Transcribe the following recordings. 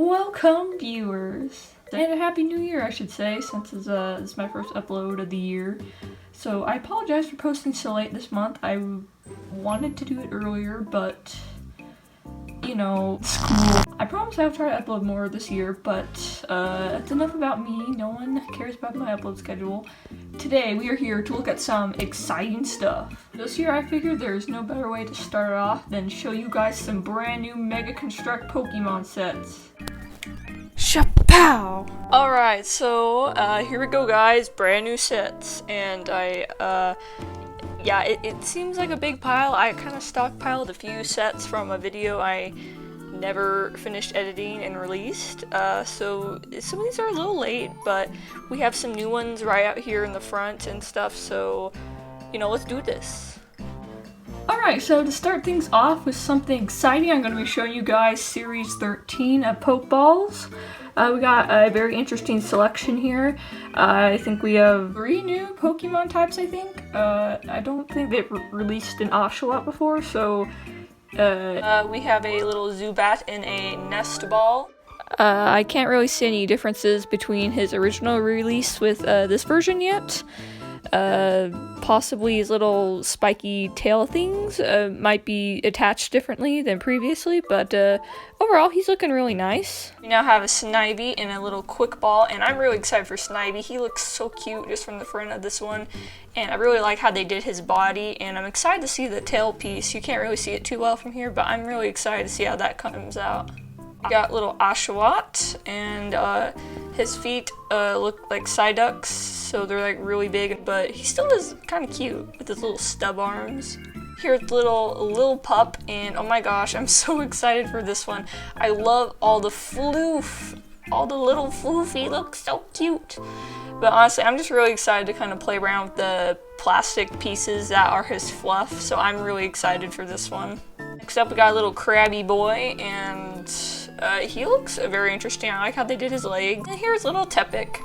Welcome, viewers, and a happy new year, I should say, since this is my first upload of the year. So I apologize for posting so late this month. I wanted to do it earlier, but you know, school. I promise I'll try to upload more this year, but it's enough about me. No one cares about my upload schedule. Today we are here to look at some exciting stuff. This year I figured there's no better way to start off than show you guys some brand new Mega Construct Pokemon sets. Shapow! Alright, so here we go, guys. Brand new sets, and yeah, it seems like a big pile. I kind of stockpiled a few sets from a video I never finished editing and released, so some of these are a little late, but we have some new ones right out here in the front and stuff, so, you know, let's do this. Alright, so to start things off with something exciting, I'm going to be showing you guys Series 13 of pokeballs. We got a very interesting selection here. I think we have 3 new Pokemon types, I think. I don't think they've released an Oshawott before, so we have a little Zubat and a Nest Ball. I can't really see any differences between his original release with this version yet. Possibly his little spiky tail things might be attached differently than previously, but overall he's looking really nice. We now have a Snivy and a little Quick Ball, and I'm really excited for Snivy. He looks so cute just from the front of this one, and I really like how they did his body, and I'm excited to see the tail piece. You can't really see it too well from here, but I'm really excited to see how that comes out. We got little Oshawott, and his feet look like Psyducks, so they're like really big, but he still is kind of cute with his little stub arms. Here's little pup, and oh my gosh, I'm so excited for this one. I love all the floof. All the little floofy look so cute. But honestly, I'm just really excited to kind of play around with the plastic pieces that are his fluff, so I'm really excited for this one. Next up, we got a little Krabby Boy, and he looks very interesting. I like how they did his legs. And here's little Tepik.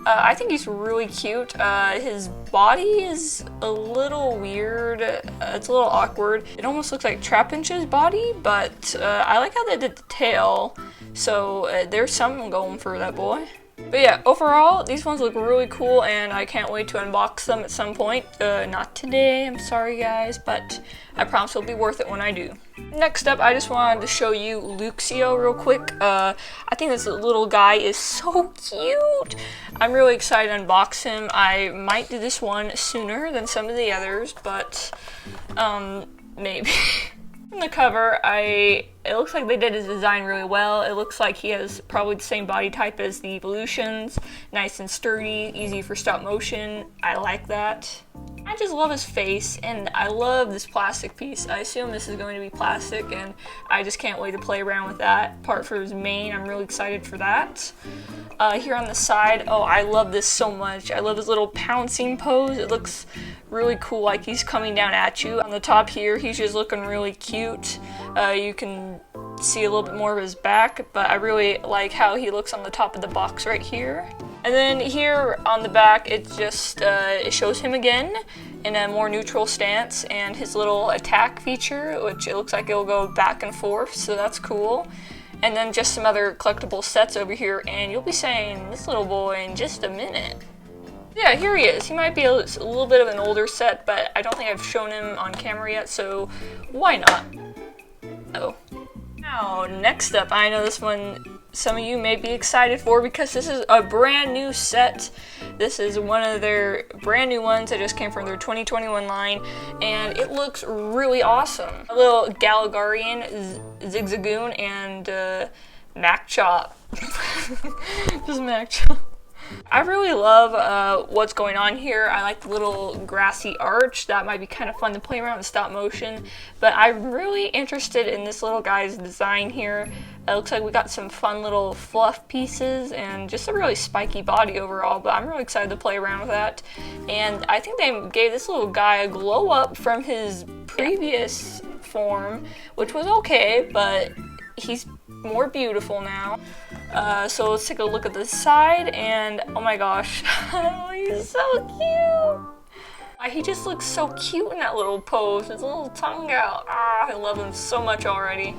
I think he's really cute. His body is a little weird. It's a little awkward. It almost looks like Trapinch's body, but I like how they did the tail. So there's something going for that boy. But yeah, overall, these ones look really cool, and I can't wait to unbox them at some point. Not today, I'm sorry guys, but I promise it'll be worth it when I do. Next up, I just wanted to show you Luxio real quick. I think this little guy is so cute. I'm really excited to unbox him. I might do this one sooner than some of the others, but maybe. From the cover, it looks like they did his design really well. It looks like he has probably the same body type as the Evolutions. Nice and sturdy, easy for stop motion. I like that. I just love his face, and I love this plastic piece. I assume this is going to be plastic, and I just can't wait to play around with that part for his mane. I'm really excited for that. Here on the side, oh, I love this so much. I love his little pouncing pose. It looks really cool, like he's coming down at you. On the top here, he's just looking really cute. You can see a little bit more of his back, but I really like how he looks on the top of the box right here. And then here on the back, it just it shows him again in a more neutral stance, and his little attack feature, which it looks like it'll go back and forth, so that's cool. And then just some other collectible sets over here, and you'll be saying this little boy in just a minute. Yeah, here he is. He might be a little bit of an older set, but I don't think I've shown him on camera yet, so why not? Oh. Now, next up, I know this one some of you may be excited for because this is a brand new set. This is one of their brand new ones that just came from their 2021 line, and it looks really awesome. A little Galarian Zigzagoon and Machop. Just Machop. I really love what's going on here. I like the little grassy arch. That might be kind of fun to play around with stop motion. But I'm really interested in this little guy's design here. It looks like we got some fun little fluff pieces and just a really spiky body overall. But I'm really excited to play around with that. And I think they gave this little guy a glow up from his previous form, which was okay, but he's more beautiful now. So let's take a look at this side, and oh my gosh, oh, he's so cute. He just looks so cute in that little pose, his little tongue out. Ah, I love him so much already.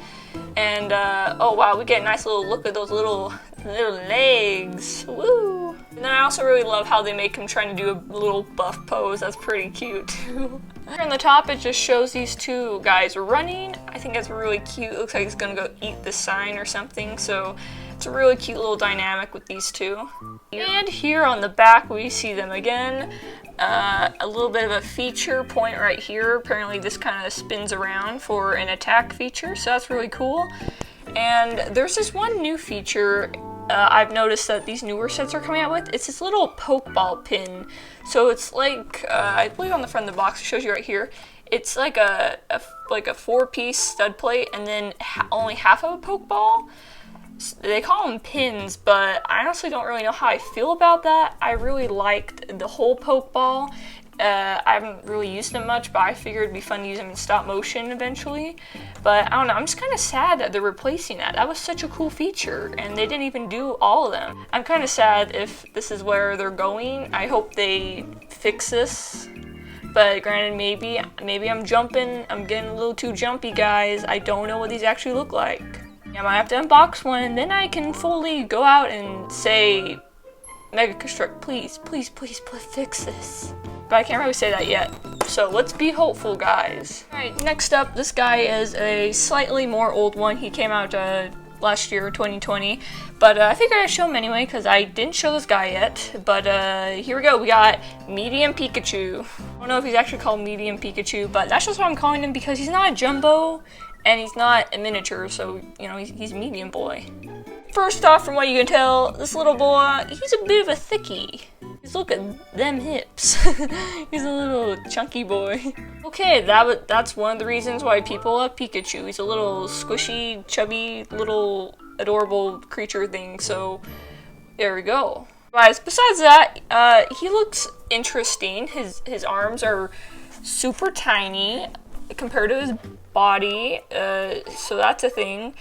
And oh wow, we get a nice little look at those little legs. Woo! And then I also really love how they make him trying to do a little buff pose. That's pretty cute too. Here on the top, it just shows these two guys running. I think that's really cute. It looks like he's gonna go eat the sign or something. So it's a really cute little dynamic with these two. And here on the back, we see them again. A little bit of a feature point right here. Apparently this kind of spins around for an attack feature, so that's really cool. And there's this one new feature I've noticed that these newer sets are coming out with. It's this little pokeball pin. So it's like, I believe on the front of the box, it shows you right here. It's like a 4-piece stud plate and then only half of a pokeball. They call them pins, but I honestly don't really know how I feel about that. I really liked the whole pokeball. I haven't really used them much, but I figured it'd be fun to use them in stop motion eventually. But I don't know, I'm just kind of sad that they're replacing that. That was such a cool feature, and they didn't even do all of them. I'm kind of sad if this is where they're going. I hope they fix this. But granted, maybe I'm jumping. I'm getting a little too jumpy, guys. I don't know what these actually look like. I might have to unbox one, and then I can fully go out and say, Mega Construct, please, please, please, please fix this. But I can't really say that yet. So let's be hopeful, guys. Alright, next up, this guy is a slightly more old one. He came out last year, 2020. But I figured I'd show him anyway, because I didn't show this guy yet. But here we go. We got Medium Pikachu. I don't know if he's actually called Medium Pikachu, but that's just what I'm calling him because he's not a jumbo. And he's not a miniature, so, you know, he's a medium boy. First off, from what you can tell, this little boy, he's a bit of a thickie. Just look at them hips. He's a little chunky boy. Okay, that's one of the reasons why people love Pikachu. He's a little squishy, chubby, little adorable creature thing, so there we go. Guys, besides that, he looks interesting. His arms are super tiny compared to his body, so that's a thing.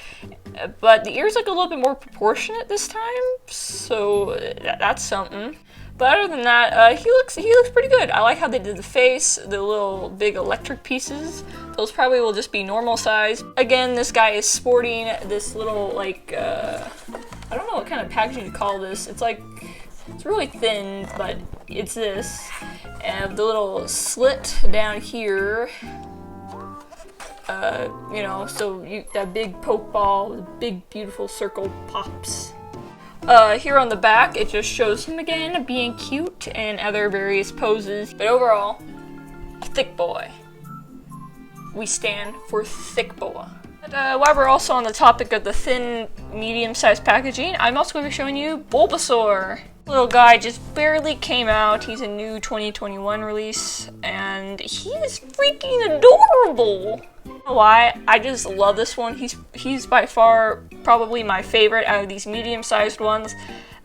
But the ears look a little bit more proportionate this time, so that's something. But other than that, he looks pretty good. I like how they did the face, the little big electric pieces. Those probably will just be normal size. Again, this guy is sporting this little, like, I don't know what kind of packaging to call this. It's like, it's really thin, but it's this. And the little slit down here, you know, so that big pokeball with a big beautiful circle pops. Here on the back, it just shows him again being cute and other various poses. But overall, thick boy. We stand for thick boy. But while we're also on the topic of the thin, medium-sized packaging, I'm also going to be showing you Bulbasaur. Little guy just barely came out. He's a new 2021 release, and he is freaking adorable. I don't know why? I just love this one. He's by far probably my favorite out of these medium-sized ones.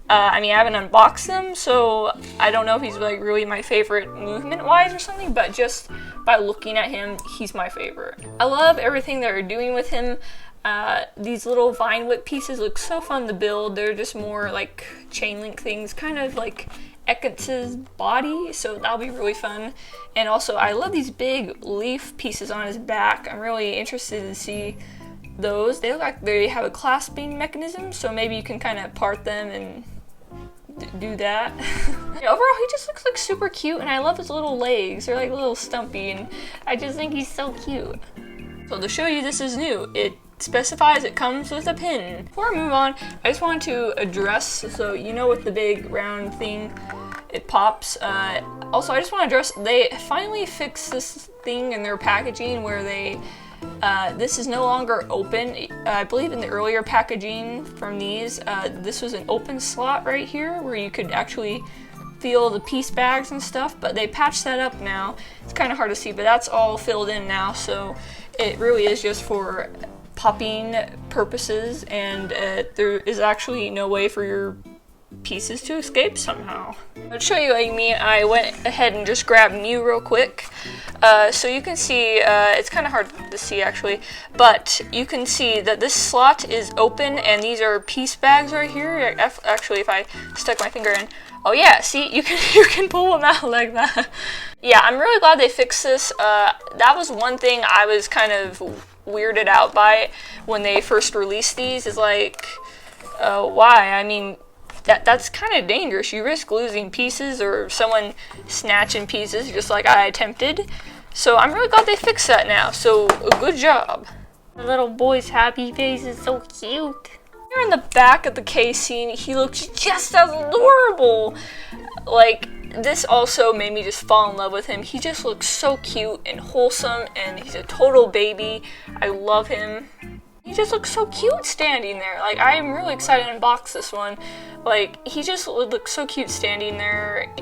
I mean, I haven't unboxed them, so I don't know if he's like really my favorite movement-wise or something, but just by looking at him, he's my favorite. I love everything they're doing with him. These little vine whip pieces look so fun to build. They're just more like chain link things, kind of like Ekans' body, so that'll be really fun. And also, I love these big leaf pieces on his back. I'm really interested to see those. They look like they have a clasping mechanism, so maybe you can kind of part them and do that. Yeah, overall, he just looks like super cute, and I love his little legs. They're like a little stumpy, and I just think he's so cute. So to show you this is new, it specifies it comes with a pin. Before I move on, I just want to address, so you know with the big round thing, it pops. Also, I just want to address, they finally fixed this thing in their packaging where they, this is no longer open. I believe in the earlier packaging from these, this was an open slot right here where you could actually feel the piece bags and stuff, but they patched that up now. It's kind of hard to see, but that's all filled in now, so it really is just for popping purposes, and there is actually no way for your pieces to escape somehow. I'll show you what I mean. I went ahead and just grabbed Mew real quick. So you can see, it's kind of hard to see actually, but you can see that this slot is open and these are piece bags right here. Actually, if I stuck my finger in, oh yeah, see, you can pull them out like that. Yeah, I'm really glad they fixed this. That was one thing I was kind of weirded out by it when they first released these. Is like, why? I mean, that's kind of dangerous. You risk losing pieces or someone snatching pieces, just like I attempted. So I'm really glad they fixed that now. So good job. The little boy's happy face is so cute. Here in the back of the case scene, he looks just as adorable. Like, this also made me just fall in love with him. He just looks so cute and wholesome, and he's a total baby. I love him. He just looks so cute standing there. Like, I am really excited to unbox this one. Like, he just looks so cute standing there,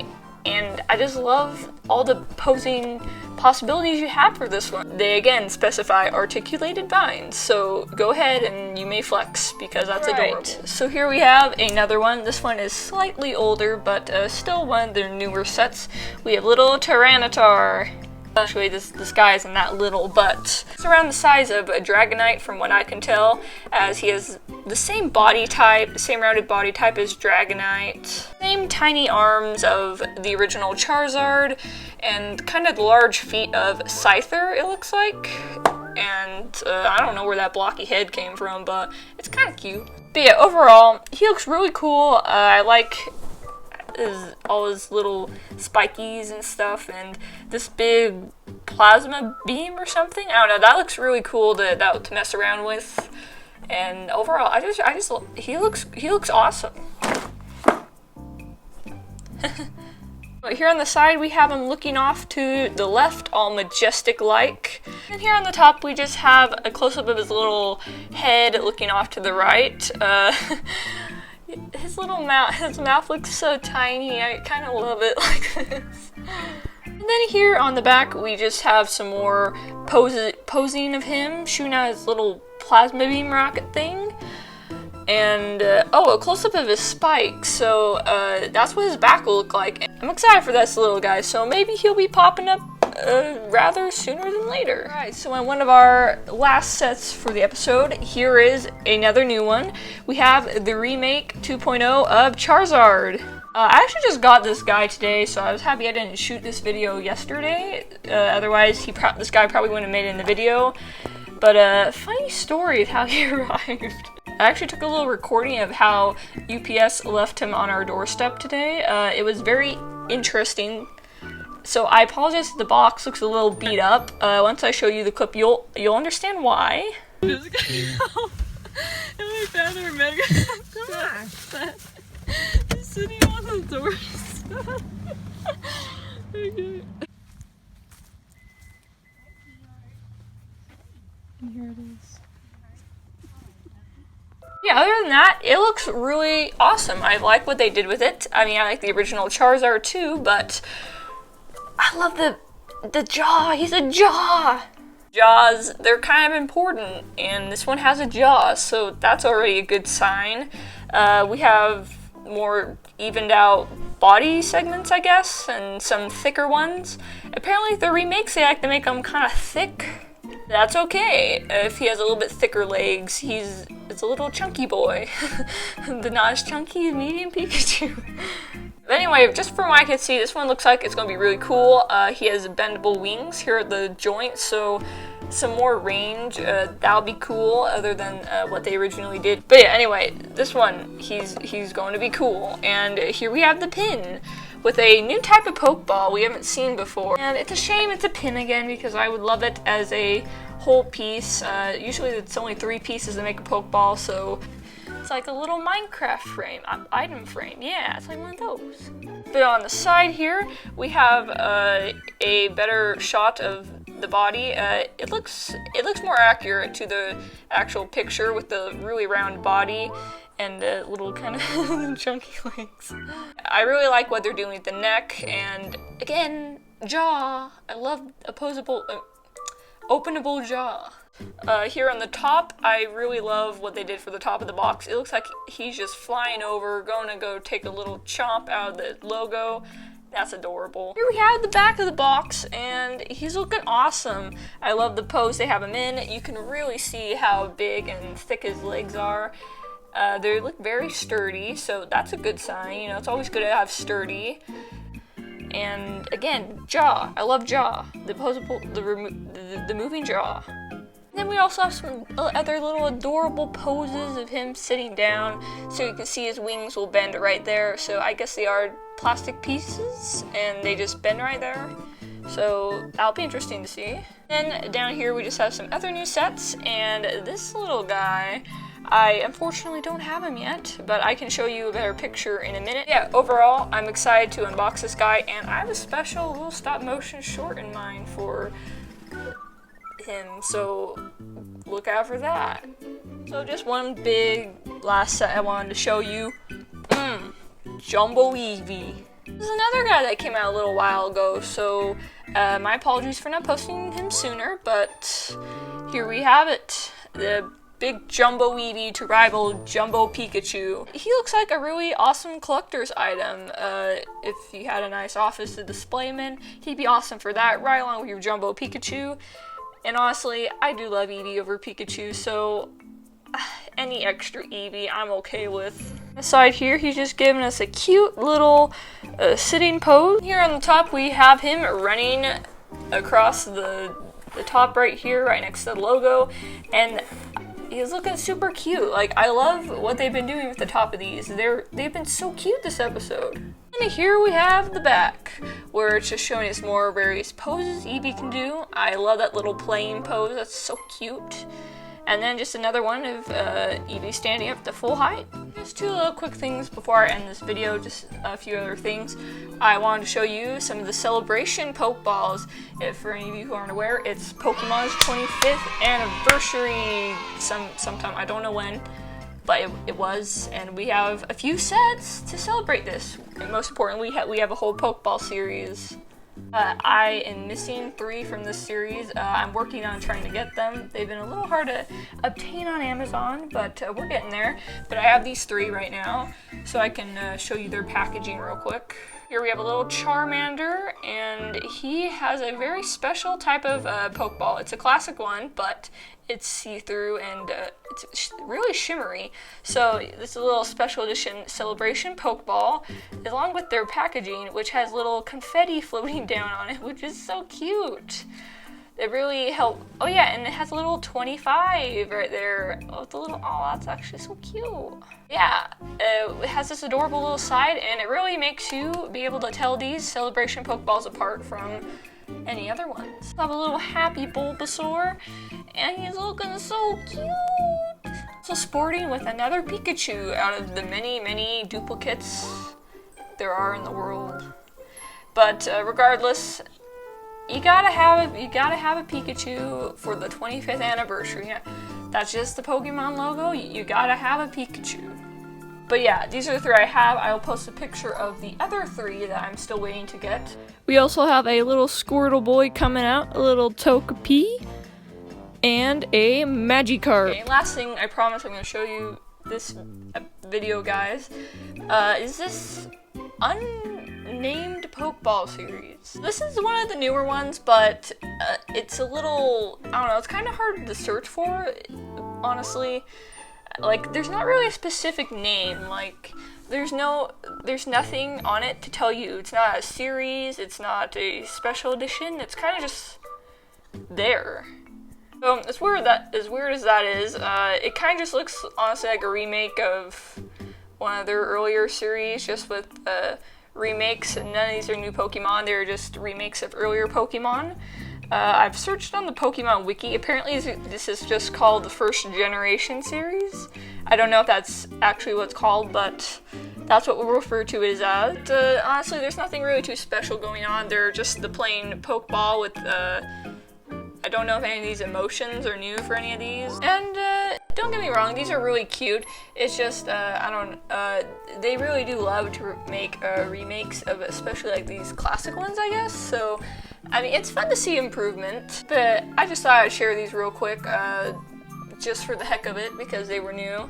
and I just love all the posing possibilities you have for this one. They again specify articulated vines, so go ahead and you may flex because that's adorable. So here we have another one. This one is slightly older, but still one of their newer sets. We have little Tyranitar. Actually, this guy isn't that little, but it's around the size of a Dragonite from what I can tell, as he has the same body type, the same rounded body type as Dragonite, same tiny arms of the original Charzard, and kind of the large feet of Scyther, it looks like. And I don't know where that blocky head came from, but it's kind of cute. But yeah, overall, he looks really cool. I like all his little spikies and stuff, and this big plasma beam or something. I don't know. That looks really cool to mess around with. And overall, he looks awesome. Here on the side, we have him looking off to the left, all majestic-like. And here on the top, we just have a close-up of his little head looking off to the right. His mouth looks so tiny. I kind of love it like this. And then here on the back, we just have some more posing of him, shooting out his little plasma beam rocket thing. And, a close-up of his spikes, so that's what his back will look like. I'm excited for this little guy, so maybe he'll be popping up rather sooner than later. Alright, so in one of our last sets for the episode, here is another new one. We have the Remake 2.0 of Charzard. I actually just got this guy today, so I was happy I didn't shoot this video yesterday. Otherwise, this guy probably wouldn't have made it in the video. But funny story of how he arrived. I actually took a little recording of how UPS left him on our doorstep today. It was very interesting. So I apologize if the box looks a little beat up. Once I show you the clip, you'll understand why. Just sitting on the doorstep. Okay. And here it is. Yeah, other than that, it looks really awesome. I like what they did with it. I mean, I like the original Charizard too, but I love the jaw. He's a jaw. Jaws, they're kind of important, and this one has a jaw, so that's already a good sign. We have more evened out body segments, I guess, and some thicker ones. Apparently, the remakes, they like to make them kind of thick. That's okay. If he has a little bit thicker legs, it's a little chunky boy. But not as chunky as medium Pikachu. But anyway, just from what I can see, this one looks like it's going to be really cool. He has bendable wings here at the joint, so some more range. That'll be cool, other than what they originally did. But yeah, anyway, this one, he's going to be cool. And here we have the pin with a new type of pokeball we haven't seen before. And it's a shame it's a pin again, because I would love it as a whole piece. Usually it's only 3 pieces to make a pokeball, so it's like a little Minecraft frame, item frame. Yeah, it's like one of those. But on the side here, we have a better shot of the body. It looks more accurate to the actual picture with the really round body and the little kind of chunky legs. I really like what they're doing with the neck, and again, jaw. I love openable jaw. Here on the top, I really love what they did for the top of the box. It looks like he's just flying over, going to go take a little chomp out of the logo. That's adorable. Here we have the back of the box, and he's looking awesome. I love the pose they have him in. You can really see how big and thick his legs are. They look very sturdy, so that's a good sign. You know, it's always good to have sturdy. And again, jaw. I love jaw. The moving jaw. Then we also have some other little adorable poses of him sitting down, so you can see his wings will bend right there. So I guess they are plastic pieces and they just bend right there. So that'll be interesting to see. Then down here we just have some other new sets, and this little guy, I unfortunately don't have him yet, but I can show you a better picture in a minute. Yeah, overall, I'm excited to unbox this guy, and I have a special little stop motion short in mind for him, so look out for that. So just one big last set I wanted to show you. Jumbo Eevee. This is another guy that came out a little while ago, so my apologies for not posting him sooner, but here we have it. The big Jumbo Eevee to rival Jumbo Pikachu. He looks like a really awesome collector's item. If you had a nice office to display him in, he'd be awesome for that, right along with your Jumbo Pikachu. And honestly, I do love Eevee over Pikachu, so any extra Eevee I'm okay with. Aside here, he's just giving us a cute little sitting pose. Here on the top, we have him running across the top right here, right next to the logo, and he's looking super cute. Like, I love what they've been doing with the top of these. They've been so cute this episode. And here we have the back, where it's just showing us more various poses Eevee can do. I love that little playing pose, that's so cute. And then just another one of Eevee standing up to full height. Just two little quick things before I end this video, just a few other things. I wanted to show you some of the celebration pokeballs. If for any of you who aren't aware, it's Pokemon's 25th anniversary sometime, I don't know when, but it was, and we have a few sets to celebrate this. And most importantly, we have a whole Pokeball series. I am missing 3 from this series. I'm working on trying to get them. They've been a little hard to obtain on Amazon, but we're getting there. But I have these 3 right now, so I can show you their packaging real quick. Here we have a little Charmander, and he has a very special type of Pokeball. It's a classic one, but it's see-through and it's really shimmery. So this is a little special edition celebration Pokeball, along with their packaging, which has little confetti floating down on it, which is so cute. It really helped. Oh yeah, and it has a little 25 right there. Oh, that's actually so cute. Yeah, it has this adorable little side, and it really makes you be able to tell these celebration Pokeballs apart from any other ones. I have a little happy Bulbasaur, and he's looking so cute. So sporting with another Pikachu out of the many duplicates there are in the world. But regardless, you gotta have a Pikachu for the 25th anniversary. Yeah, that's just the Pokemon logo. You gotta have a Pikachu. But yeah, these are the 3 I have. I will post a picture of the other 3 that I'm still waiting to get. We also have a little Squirtle boy coming out, a little Togepi, and a Magikarp. Okay, last thing I promise I'm going to show you this video, guys, is this unnamed Pokeball series. This is one of the newer ones, but it's a little, I don't know, it's kind of hard to search for, honestly. Like, there's not really a specific name. Like, there's nothing on it to tell you. It's not a series, it's not a special edition, it's kind of just there. So, as weird as that is, it kind of just looks, honestly, like a remake of one of their earlier series, just with remakes. None of these are new Pokemon, they're just remakes of earlier Pokemon. I've searched on the Pokemon wiki. Apparently this is just called the First Generation series. I don't know if that's actually what it's called, but that's what we'll refer to it as. Honestly, there's nothing really too special going on. They're just the plain Pokeball with, I don't know if any of these emotions are new for any of these. And, don't get me wrong, these are really cute. It's just, they really do love to make remakes of especially like these classic ones, I guess. So, I mean, it's fun to see improvement, but I just thought I'd share these real quick, just for the heck of it, because they were new.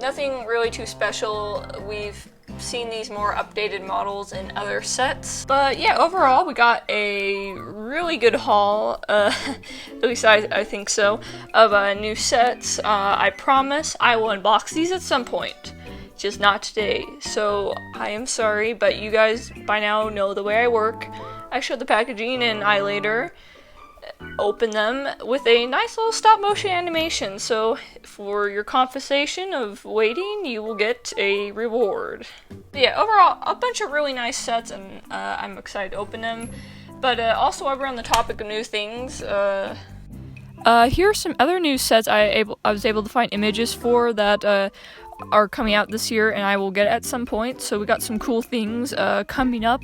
Nothing really too special. We've seen these more updated models in other sets. But yeah, overall, we got a really good haul, at least I think so, of new sets. I promise I will unbox these at some point. Just not today, so I am sorry, but you guys by now know the way I work. I show the packaging and I later open them with a nice little stop motion animation. So for your compensation of waiting, you will get a reward. But yeah, overall, a bunch of really nice sets, and I'm excited to open them. But also, while we're on the topic of new things, here are some other new sets I was able to find images for that are coming out this year, and I will get at some point. So we got some cool things coming up,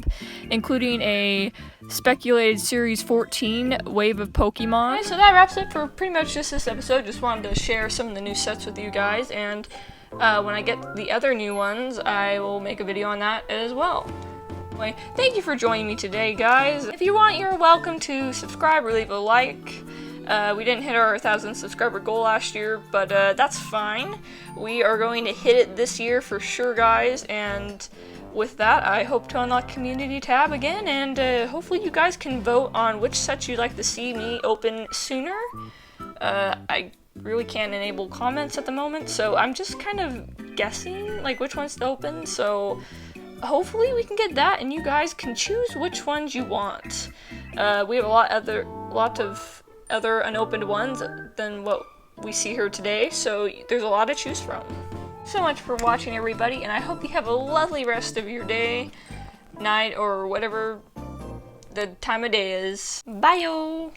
including a speculated Series 14 wave of Pokemon. Okay, so that wraps it for pretty much just this episode. Just wanted to share some of the new sets with you guys, and when I get the other new ones, I will make a video on that as well. Anyway, thank you for joining me today, guys. If you want, you're welcome to subscribe or leave a like. We didn't hit our 1,000 subscriber goal last year, but that's fine. We are going to hit it this year for sure, guys, and with that, I hope to unlock Community tab again, and hopefully you guys can vote on which sets you'd like to see me open sooner. I really can't enable comments at the moment, so I'm just kind of guessing, like, which ones to open, so hopefully we can get that, and you guys can choose which ones you want. We have a lot of other unopened ones than what we see here today, so there's a lot to choose from. So much for watching, everybody, and I hope you have a lovely rest of your day, night, or whatever the time of day is. Bye-o!